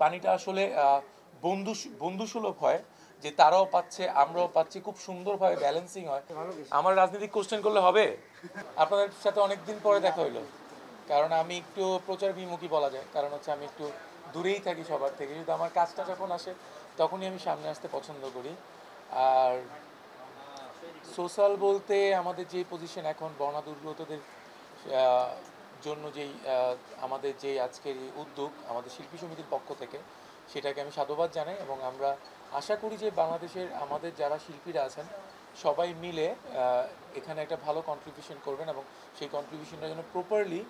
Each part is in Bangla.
পানিটা আসলে বন্ধুসুলভ হয়, যে তারাও পাচ্ছে আমরাও পাচ্ছি, খুব সুন্দরভাবে ব্যালেন্সিং হয়। আমার রাজনৈতিক কোশ্চেন করলে হবে? আপনাদের সাথে অনেকদিন পরে দেখা হইলো, কারণ আমি একটু প্রচার বিমুখী বলা যায়, কারণ হচ্ছে আমি একটু দূরেই থাকি সবার থেকে, কিন্তু আমার কাজটা যখন আসে তখনই আমি সামনে আসতে পছন্দ করি। আর সোশ্যাল বলতে আমাদের যে পজিশন এখন বন্যা দুর্গতদের জন্য যেই আমাদের যে আজকের এই উদ্যোগ আমাদের শিল্পী সমিতির পক্ষ থেকে, সেটাকে আমি সাধুবাদ জানাই এবং আমরা আশা করি যে বাংলাদেশের আমাদের যারা শিল্পীরা আছেন সবাই মিলে এখানে একটা ভালো কন্ট্রিবিউশন করবেন এবং সেই কন্ট্রিবিউশনটা যেন প্রপারলি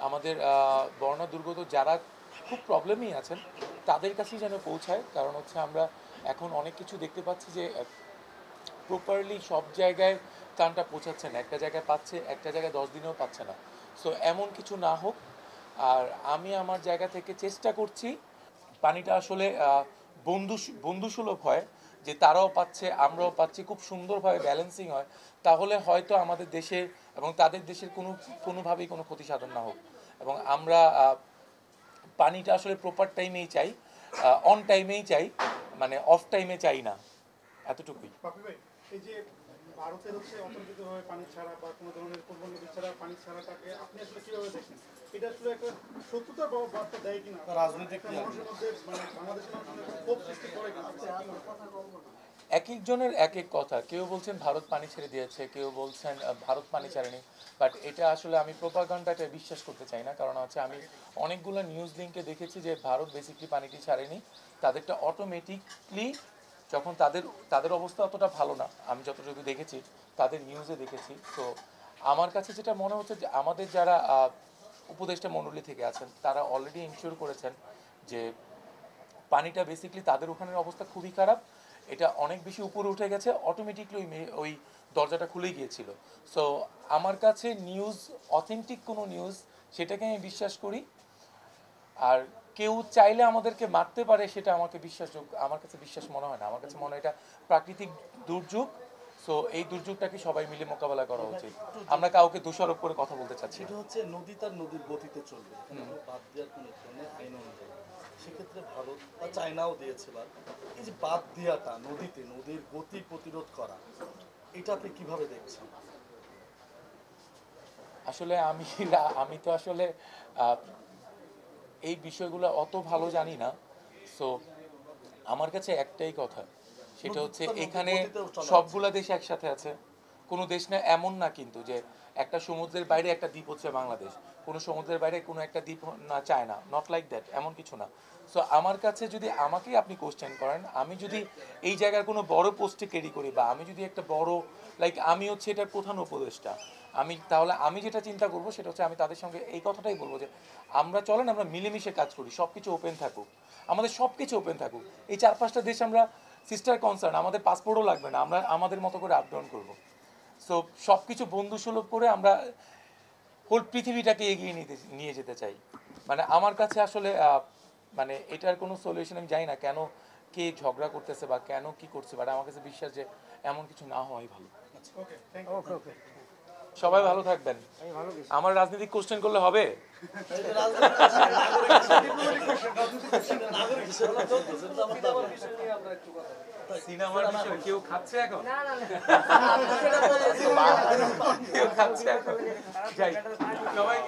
আমাদের বন্যা দুর্গত যারা খুব প্রবলেমই আছেন তাদের কাছেই যেন পৌঁছায়। কারণ হচ্ছে আমরা এখন অনেক কিছু দেখতে পাচ্ছি যে প্রপারলি সব জায়গায় ত্রাণটা পৌঁছাচ্ছে না, একটা জায়গায় পাচ্ছে, একটা জায়গায় 10 দিনেও পাচ্ছে না। সো এমন কিছু না হোক। আর আমি আমার জায়গা থেকে চেষ্টা করছি পানিটা আসলে বন্ধুসুলভ হয়, যে তারাও পাচ্ছে আমরাও পাচ্ছি, খুব সুন্দরভাবে ব্যালেন্সিং হয়, তাহলে হয়তো আমাদের দেশের এবং তাদের দেশের কোনোভাবেই কোনো ক্ষতি সাধন না হোক। এবং আমরা পানিটা আসলে প্রপার টাইমেই চাই, অন টাইমেই চাই, মানে অফ টাইমে চাই না, এতটুকুই। এই যে ভারতের অতর্কিতভাবে পানি ছাড়া বা কোনো ধরনের পূর্বনির্ধারিত ছাড়া পানি ছাড়াটাকে আপনি আসলে কিভাবে দেখেন? এটা আসলে একটা সত্যতার বার্তা দেয় কিনা, রাজনৈতিক মানুষের মধ্যে মানে বাংলাদেশের মানুষের ক্ষোভ সৃষ্টি করে কিনা? এক একজনের এক এক কথা, কেউ বলছেন ভারত পানি ছেড়ে দিয়েছে, কেউ বলছেন ভারত পানি ছাড়েনি। বাট এটা আসলে আমি প্রোপাগান্ডাটা বিশ্বাস করতে চাই না, কারণ হচ্ছে আমি অনেকগুলো নিউজ লিঙ্কে দেখেছি যে ভারত বেসিকলি পানিটি ছাড়েনি, তাদেরটা অটোমেটিকলি যখন তাদের অবস্থা অতটা ভালো না, আমি যতটুকু দেখেছি তাদের নিউজে দেখেছি। তো আমার কাছে যেটা মনে হচ্ছে যে আমাদের যারা উপদেষ্টা মণ্ডলী থেকে আছেন তারা অলরেডি ইনশিওর করেছেন যে পানিটা বেসিকলি তাদের ওখানের অবস্থা খুবই খারাপ, এটা অনেক বেশি উপরে উঠে গেছে, অটোমেটিকলি ওই দরজাটা খুলে গিয়েছিল। সো আমার কাছে নিউজ অথেন্টিক কোনো নিউজ, সেটাকে আমি বিশ্বাস করি। আর কেউ চাইলে আমাদেরকে মারতে পারে, সেটা আমার কাছে বিশ্বাস মনে হয় না। আমার কাছে মনে হয় এটা প্রাকৃতিক দুর্যোগ। সো এই দুর্যোগটাকে সবাই মিলে মোকাবেলা করা উচিত। আমরা কাউকে দোষারোপ করে কথা বলতে চাচ্ছি না। এটা হচ্ছে নদী তার নদীর গতিতে চলবে, বাদ দেওয়ার কোনো ধরনের আইন অনুযায়ী। সেক্ষেত্রে ভারত বা চায়নাও দিয়েছে। এই যে বাদ দেওয়াটা নদীতে, নদীর গতি প্রতিরোধ করা, এটা আপনি কিভাবে দেখছেন? আসলে আমি তো আসলে এই বিষয়গুলো অত ভালো জানি না। সো আমার কাছে একটাই কথা, সেটা হচ্ছে এখানে সবগুলা দেশ একসাথে আছে। কোনো দেশ না এমন না কিন্তু যে একটা সমুদ্রের বাইরে একটা দ্বীপ হচ্ছে বাংলাদেশ, কোনো সমুদ্রের বাইরে কোনো একটা দ্বীপ না চায়না, নট লাইক দ্যাট, এমন কিছু না। সো আমার কাছে যদি আমাকেই আপনি কোশ্চেন করেন, আমি যদি এই জায়গার কোনো বড় পোস্টে ক্যারি করি বা আমি যদি একটা বড় আমি হচ্ছে এটার প্রধান উপদেষ্টা, তাহলে আমি যেটা চিন্তা করবো সেটা হচ্ছে আমি তাদের সঙ্গে এই কথাটাই বলবো যে আমরা মিলেমিশে কাজ করি, সব কিছু ওপেন থাকুক, আমাদের সব কিছু ওপেন থাকুক। এই 4-5টা দেশ আমরা সিস্টার কনসার্ন, আমাদের পাসপোর্টও লাগবে না, আমরা আমাদের মতো করে আপ ডাউন করবো। সো সব কিছু বন্ধুসুলভ করে আমরা হোল পৃথিবীটাকে এগিয়ে নিয়ে যেতে চাই। মানে আমার কাছে আসলে এটার কোনো সলিউশন আমি জানি না, কেন কে ঝগড়া করতেছে বা কেন কি করছে, বাট আমার কাছে বিশ্বাস যে এমন কিছু না হওয়াই ভালো। সবাই ভালো থাকবেন। আমার রাজনৈতিক কোশ্চেন করলে হবে? সিনেমার বিষয় কেউ খাচ্ছে এখন? কেউ খাচ্ছে এখন? যাই, সবাই